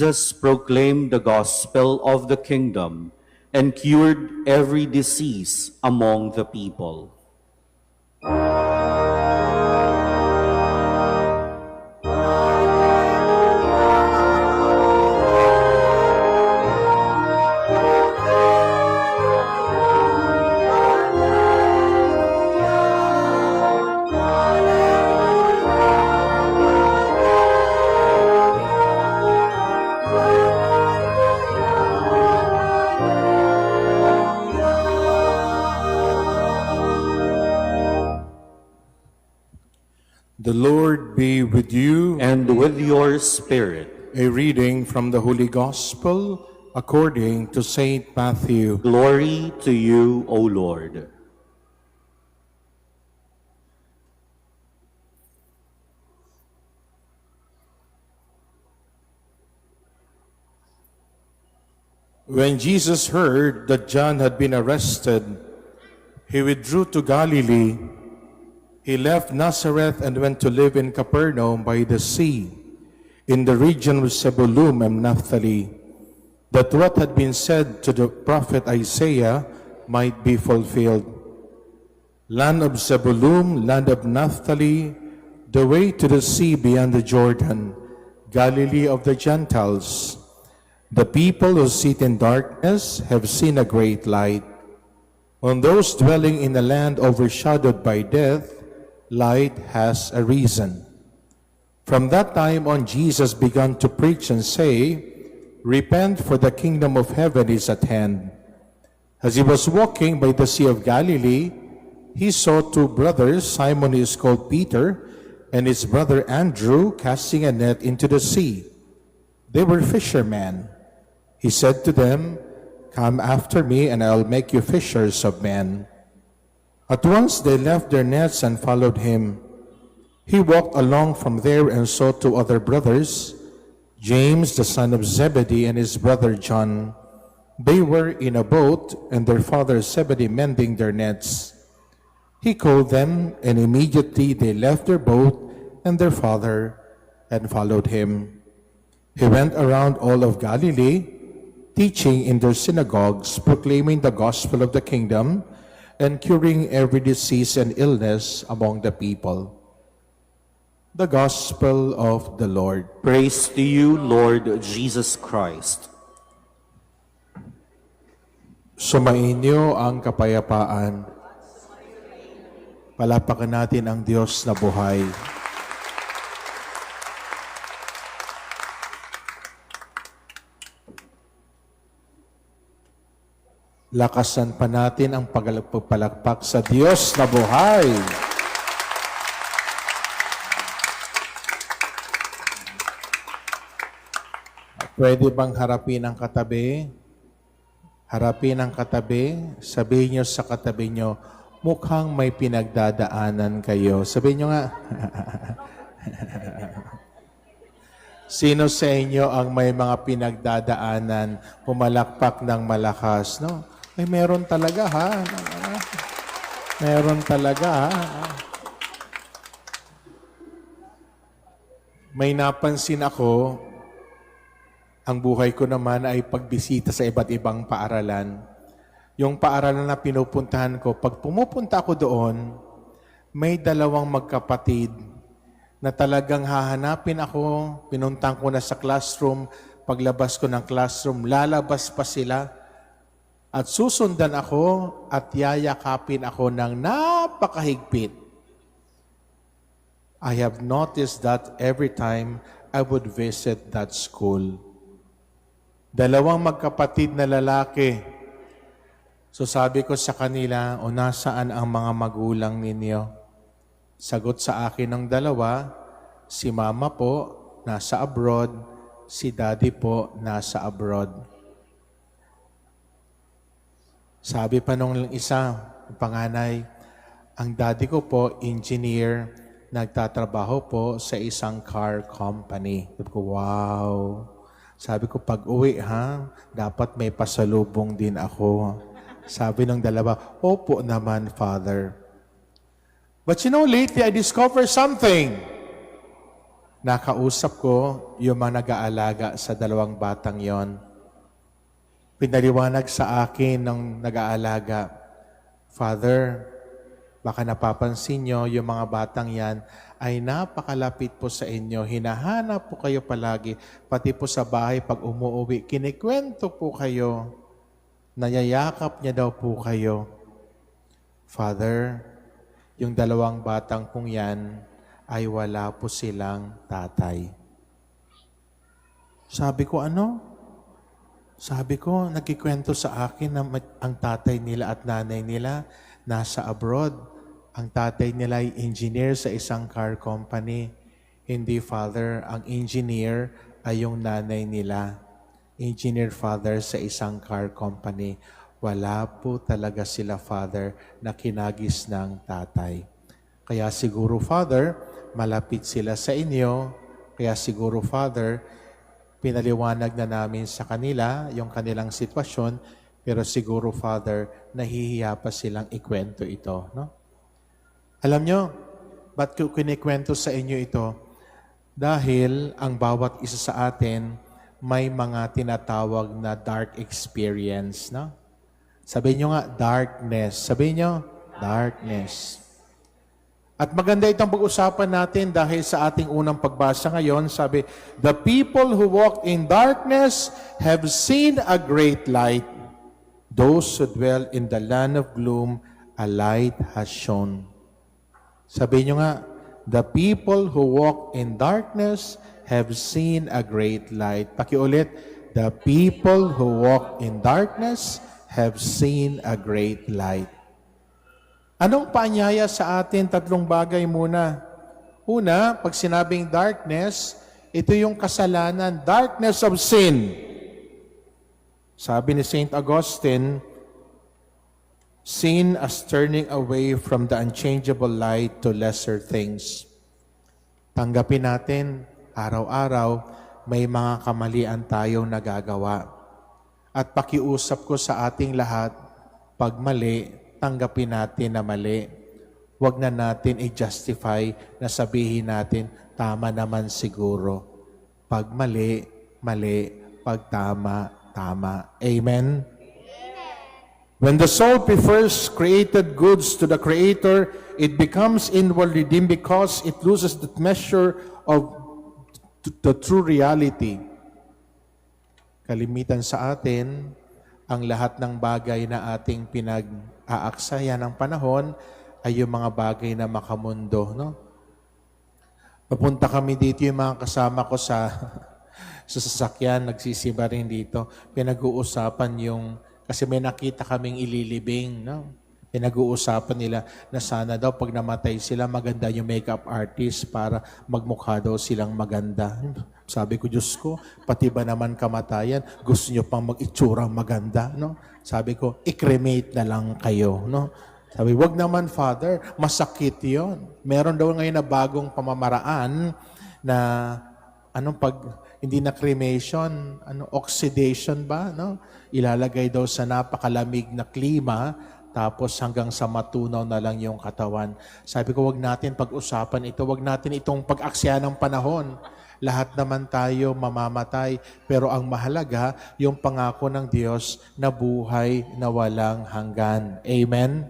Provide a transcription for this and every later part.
Jesus proclaimed the gospel of the kingdom and cured every disease among the people. The Lord be with you. And with your spirit. A reading from the Holy Gospel according to Saint Matthew. Glory to you, O Lord. When Jesus heard that John had been arrested, he withdrew to Galilee. He left Nazareth and went to live in Capernaum by the sea, in the region of Zebulun and Naphtali, that what had been said to the prophet Isaiah might be fulfilled. Land of Zebulun, land of Naphtali, the way to the sea beyond the Jordan, Galilee of the Gentiles. The people who sit in darkness have seen a great light. On those dwelling in a land overshadowed by death, light has arisen. From that time on, Jesus began to preach and say, "Repent, for the kingdom of heaven is at hand." As he was walking by the Sea of Galilee, he saw two brothers, Simon, who is called Peter, and his brother Andrew, casting a net into the sea. They were fishermen. He said to them, "Come after me, and I'll make you fishers of men." At once they left their nets and followed him. He walked along from there and saw two other brothers, James the son of Zebedee and his brother John. They were in a boat, and their father Zebedee mending their nets. He called them, and immediately they left their boat and their father and followed him. He went around all of Galilee, teaching in their synagogues, proclaiming the gospel of the kingdom, and curing every disease and illness among the people. The Gospel of the Lord. Praise to you, Lord Jesus Christ. Sumainyo ang kapayapaan. Palapakan natin ang Diyos na buhay. Lakasan pa natin ang pagpalakpak sa Diyos na buhay. Pwede bang harapin ang katabi? Harapin ang katabi. Sabihin nyo sa katabi nyo, mukhang may pinagdadaanan kayo. Sabihin nyo nga. Sino sa inyo ang may mga pinagdadaanan, pumalakpak ng malakas, no? Ay, meron talaga, ha? Meron talaga, ha? May napansin ako, ang buhay ko naman ay pagbisita sa iba't ibang paaralan. Yung paaralan na pinupuntahan ko, pag pumupunta ako doon, may dalawang magkapatid na talagang hahanapin ako, pinuntang ko na sa classroom, paglabas ko ng classroom, lalabas pa sila, at susundan ako at yayakapin ako ng napakahigpit. I have noticed that every time I would visit that school. Dalawang magkapatid na lalaki. So sabi ko sa kanila, o nasaan ang mga magulang ninyo? Sagot sa akin ng dalawa, si mama po nasa abroad, si daddy po nasa abroad. Sabi pa nung isa, panganay, ang daddy ko po, engineer, nagtatrabaho po sa isang car company. Sabi ko, wow. Sabi ko, pag uwi ha, dapat may pasalubong din ako. Sabi ng dalawa, opo naman, Father. But you know, lately I discovered something. Nakausap ko yung mga nag-aalaga sa dalawang batang yon. Pinaliwanag sa akin ng nag-aalaga, Father, baka napapansin nyo yung mga batang yan ay napakalapit po sa inyo. Hinahanap po kayo palagi. Pati po sa bahay pag umuwi, kinikwento po kayo. Nayayakap niya daw po kayo. Father, yung dalawang batang pong yan ay wala po silang tatay. Sabi ko, ano? Sabi ko, nagkikwento sa akin na ang tatay nila at nanay nila nasa abroad. Ang tatay nila ay engineer sa isang car company. Hindi, Father. Ang engineer ay yung nanay nila. Engineer, Father, sa isang car company. Wala po talaga sila, Father, na kinagis ng tatay. Kaya siguro, Father, malapit sila sa inyo. Kaya siguro, Father, pinaliwanag na namin sa kanila yung kanilang sitwasyon, pero siguro, Father, nahihiya pa silang ikwento ito. No? Alam nyo, ba't ko kinikwento sa inyo ito? Dahil ang bawat isa sa atin may mga tinatawag na dark experience. No? Sabihin nyo nga, darkness. Sabihin nyo, darkness. At maganda itong pag-usapan natin dahil sa ating unang pagbasa ngayon, sabi, the people who walk in darkness have seen a great light. Those who dwell in the land of gloom, a light has shone. Sabihin nyo nga, the people who walk in darkness have seen a great light. Pakiulit, the people who walk in darkness have seen a great light. Anong paanyaya sa atin? Tatlong bagay muna. Una, pag sinabing darkness, ito yung kasalanan, darkness of sin. Sabi ni St. Augustine, sin as turning away from the unchangeable light to lesser things. Tanggapin natin, araw-araw, may mga kamalian tayong nagagawa. At pakiusap ko sa ating lahat, pag mali, tanggapin natin na mali. Huwag na natin i-justify na sabihin natin, tama naman siguro. Pag mali, mali. Pag tama, tama. Amen? When the soul prefers created goods to the Creator, it becomes inwardly dim because it loses the measure of the true reality. Kalimitan sa atin, ang lahat ng bagay na ating pinag-aaksaya ng panahon ay yung mga bagay na makamundo. No? Papunta kami dito, yung mga kasama ko sa sasakyan, nagsisiba rin dito. Pinag-uusapan yung kasi may nakita kaming ililibing, no? Pinag-uusapan nila na sana daw pag namatay sila, maganda yung makeup artist para magmukha daw silang maganda. Sabi ko, Diyos ko, pati ba naman kamatayan, gusto nyo pang mag-itsurang maganda, no? Sabi ko, i-cremate na lang kayo, no? Sabi, wag naman, Father, masakit yon. Meron daw ngayon na bagong pamamaraan na hindi na cremation, oxidation ba, no? Ilalagay daw sa napakalamig na klima, tapos hanggang sa matunaw na lang yung katawan. Sabi ko, wag natin pag-usapan ito, wag natin itong pag-aksaya ng panahon. Lahat naman tayo mamamatay, pero ang mahalaga, yung pangako ng Diyos na buhay na walang hanggan. Amen?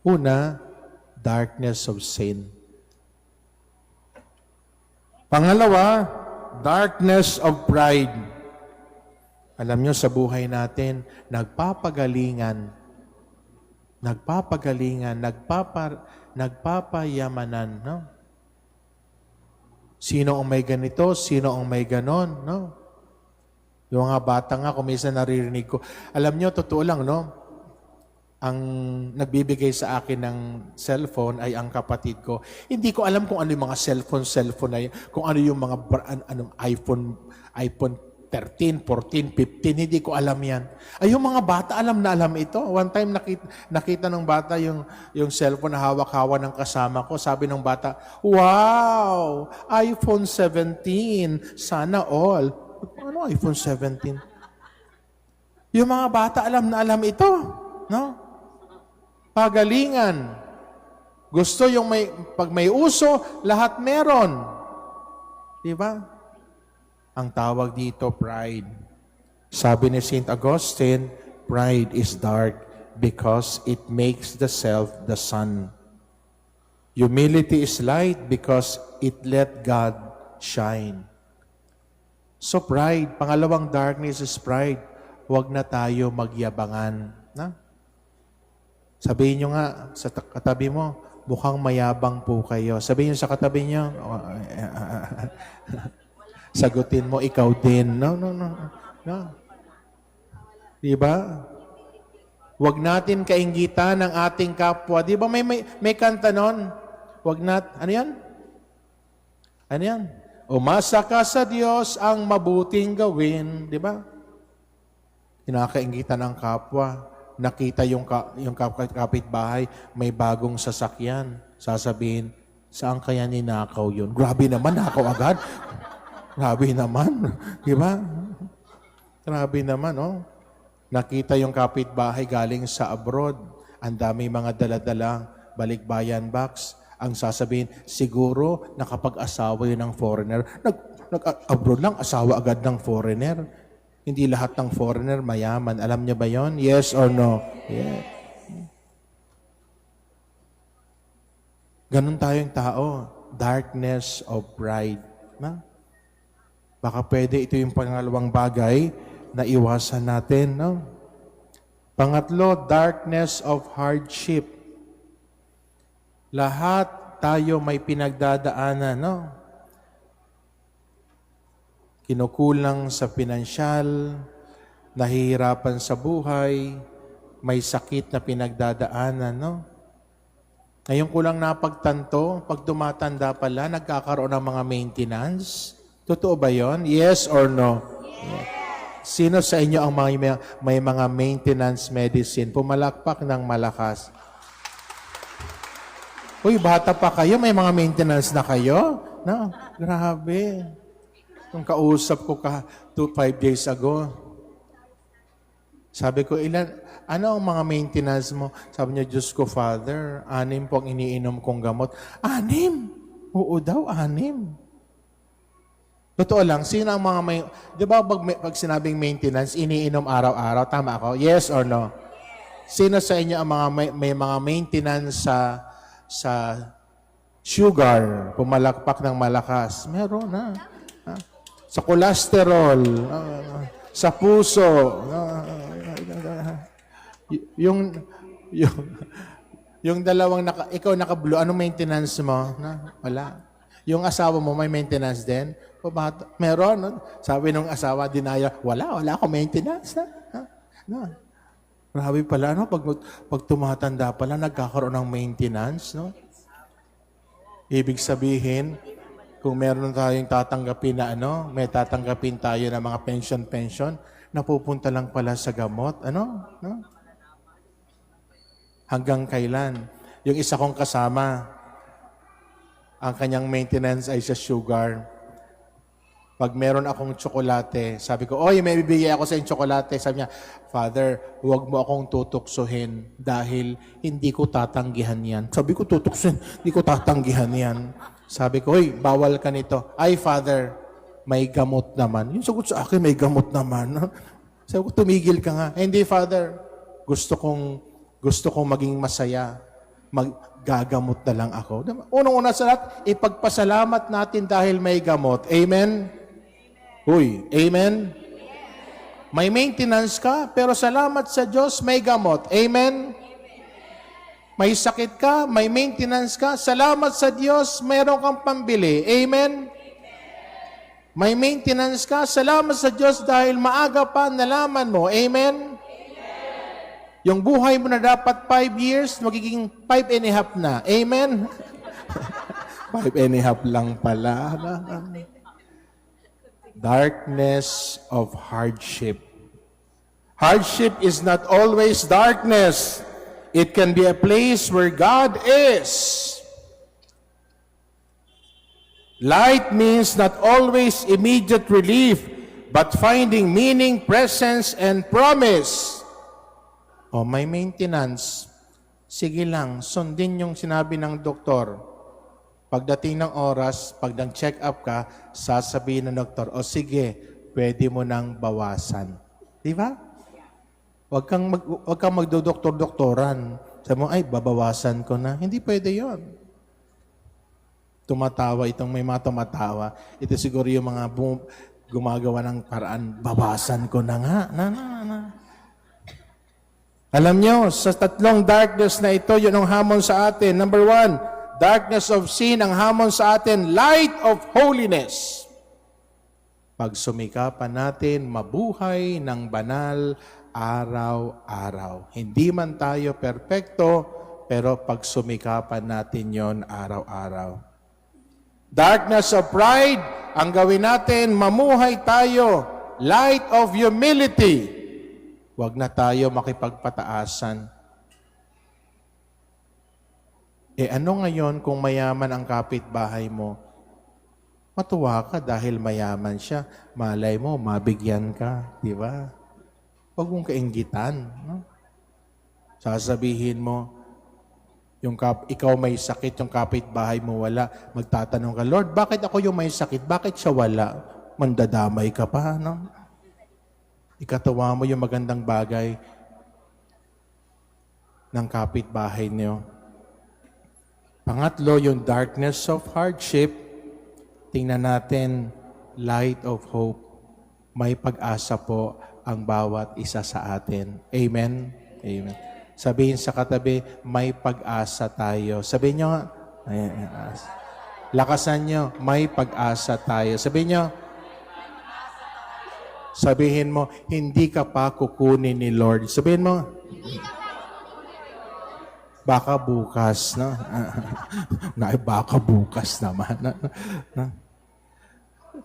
Una, darkness of sin. Pangalawa, darkness of pride. Alam nyo, sa buhay natin, nagpapayamanan, no? Sino ang may ganito? Sino ang may ganon, no? Yung mga bata nga, kung minsan naririnig ko. Alam nyo, totoo lang, no? Ang nagbibigay sa akin ng cellphone ay ang kapatid ko. Hindi ko alam kung ano yung mga cellphone na yun, kung ano yung mga iPhone 13, 14, 15, hindi ko alam yan. Ay, yung mga bata, alam na alam ito. One time, nakita ng bata yung cellphone na hawak-hawa ng kasama ko. Sabi ng bata, wow, iPhone 17, sana all. Ano iPhone 17? Yung mga bata, alam na alam ito. No? Pagalingan. Gusto yung pag may uso, lahat meron. Di ba? Ang tawag dito, pride. Sabi ni St. Augustine, pride is dark because it makes the self the sun. Humility is light because it let God shine. So pride, pangalawang darkness is pride. Huwag na tayo magyabangan. Na? Sabihin nyo nga sa katabi mo, mukhang mayabang po kayo. Sabihin nyo sa katabi nyo, sagutin mo, ikaw din. No. Diba? Huwag natin kainggitan ng ating kapwa. Di ba may kanta nun? Huwag ano yan? Ano yan? Umasa ka sa Diyos ang mabuting gawin. Di ba? Kinakainggitan ng kapwa. Nakita yung kapitbahay, may bagong sasakyan. Sasabihin, saan kaya ninakaw yun? Grabe naman, nakaw agad. Grabe naman. Di ba? Grabe naman, oh. Nakita yung kapitbahay galing sa abroad. Ang dami mga daladalang balikbayan box. Ang sasabihin, siguro nakapag-asawa yun ng foreigner. Nag-abroad lang, asawa agad ng foreigner. Hindi lahat ng foreigner mayaman. Alam niyo ba yon? Yes or no? Yeah. Ganun tayong tao. Darkness of pride. Na? Baka pwede ito yung pangalawang bagay na iwasan natin, no? Pangatlo, darkness of hardship. Lahat tayo may pinagdadaanan, no? Kinukulang sa pinansyal, nahihirapan sa buhay, may sakit na pinagdadaanan, no? Ngayon ko lang napagtanto, pag tumatanda pala, nagkakaroon ng mga maintenance. Totoo ba yon? Yes or no? Yeah. Sino sa inyo ang may mga maintenance medicine? Pumalakpak ng malakas. Uy, bata pa kayo, may mga maintenance na kayo? No, grabe. Nung kausap ko 5 days ago, sabi ko, ano ang mga maintenance mo? Sabi niya, Diyos ko, Father, 6 po ang iniinom kong gamot. 6? Oo daw, 6. Totoo lang, sino ang mga may... Di ba pag sinabing maintenance, iniinom araw-araw? Tama ako? Yes or no? Sino sa inyo ang may mga maintenance sa sugar, pumalakpak ng malakas? Meron na. Sa cholesterol, sa puso, yung dalawang ikaw naka-blue, anong maintenance mo? Wala. Yung asawa mo may maintenance din? Meron. No? Sabi nung asawa, dinaya, wala akong maintenance. No. Grabe pala, no? Pag tumatanda pala, nagkakaroon ng maintenance, no? Ibig sabihin, kung meron tayong tatanggapin na may tatanggapin tayo ng mga pension, napupunta lang pala sa gamot. No? Hanggang kailan? Yung isa kong kasama, ang kanyang maintenance ay sa sugar. Pag meron akong tsokolate, sabi ko, oy, may bibigay ako sa yung tsokolate. Sabi niya, Father, huwag mo akong tutuksuhin dahil hindi ko tatanggihan yan. Sabi ko, tutuksuhin, hindi ko tatanggihan yan. Sabi ko, oy, bawal ka nito. Ay, Father, may gamot naman. Yung sagot sa akin, may gamot naman. Sabi ko, tumigil ka nga. Hindi, Father, gusto kong maging masaya. Gagamot na lang ako. Unang-una sa lahat, ipagpasalamat natin dahil may gamot. Amen? Uy, amen? May maintenance ka, pero salamat sa Diyos, may gamot. Amen? May sakit ka, may maintenance ka, salamat sa Diyos, mayroon kang pambili. Amen? May maintenance ka, salamat sa Diyos dahil maaga pa nalaman mo. Amen? Yung buhay mo na dapat 5 years, magiging 5.5 na. Amen? 5.5 lang pala. Darkness of hardship. Hardship is not always darkness. It can be a place where God is. Light means not always immediate relief, but finding meaning, presence, and promise. May maintenance. Sige lang, sundin yung sinabi ng doktor. Pagdating ng oras, pag nag-check up ka, sasabihin ng doktor, o sige, pwede mo nang bawasan. Di ba? Huwag kang magdodoktor-doktoran. Sabi mo, ay, babawasan ko na. Hindi pwede yon. Tumatawa, itong may mga tumatawa. Ito siguro yung mga gumagawa ng paraan, bawasan ko na nga. Alam nyo, sa tatlong darkness na ito, yun ang hamon sa atin. Number 1, darkness of sin, ang hamon sa atin, light of holiness. Pagsumikapan natin, mabuhay ng banal araw-araw. Hindi man tayo perpekto, pero pagsumikapan natin yon araw-araw. Darkness of pride, ang gawin natin, mamuhay tayo, light of humility. Huwag na tayo makipagpataasan. Ano ngayon kung mayaman ang kapitbahay mo? Matuwa ka dahil mayaman siya. Malay mo, mabigyan ka. Di ba? Huwag mong kainggitan. No? Sasabihin mo, ikaw may sakit, yung kapitbahay mo wala. Magtatanong ka, Lord, bakit ako yung may sakit? Bakit siya wala? Mandadamay ka pa, no? Ikatawa mo yung magandang bagay ng kapitbahay niyo. Pangatlo, yung darkness of hardship. Tingnan natin, light of hope. May pag-asa po ang bawat isa sa atin. Amen? Amen. Sabihin sa katabi, may pag-asa tayo. Sabihin nyo nga, lakasan nyo, may pag-asa tayo. Sabihin mo, hindi ka pa kukunin ni Lord. Sabihin mo, baka bukas, no? Baka bukas naman.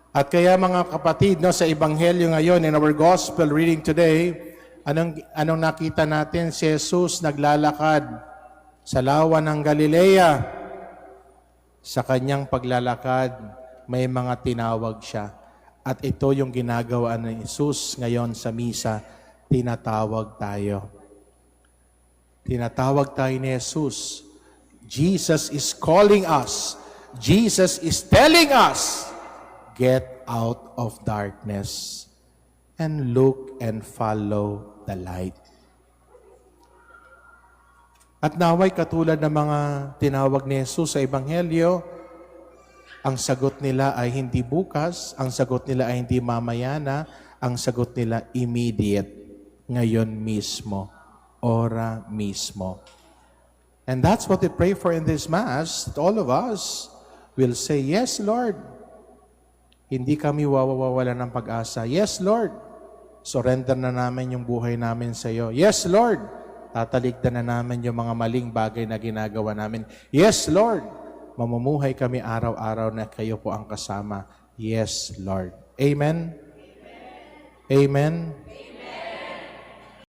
At kaya mga kapatid, no, sa Ebanghelyo ngayon, in our gospel reading today, anong nakita natin? Si Jesus naglalakad sa lawa ng Galilea. Sa kanyang paglalakad, may mga tinawag siya. At ito yung ginagawa ng Jesus ngayon sa misa, tinatawag tayo. Tinatawag tayo ni Jesus. Jesus is calling us. Jesus is telling us, get out of darkness and look and follow the light. At naway katulad ng mga tinawag ni Jesus sa Ebanghelyo, ang sagot nila ay hindi bukas, ang sagot nila ay hindi mamaya na, ang sagot nila immediate, ngayon mismo, ora mismo. And that's what we pray for in this Mass, that all of us will say, yes, Lord. Hindi kami wawawala ng pag-asa. Yes, Lord. Surrender na namin yung buhay namin sa iyo. Yes, Lord. Tatalikdan na namin yung mga maling bagay na ginagawa namin. Yes, Lord. Mamumuhay kami araw-araw na kayo po ang kasama. Yes, Lord. Amen? Amen? Amen?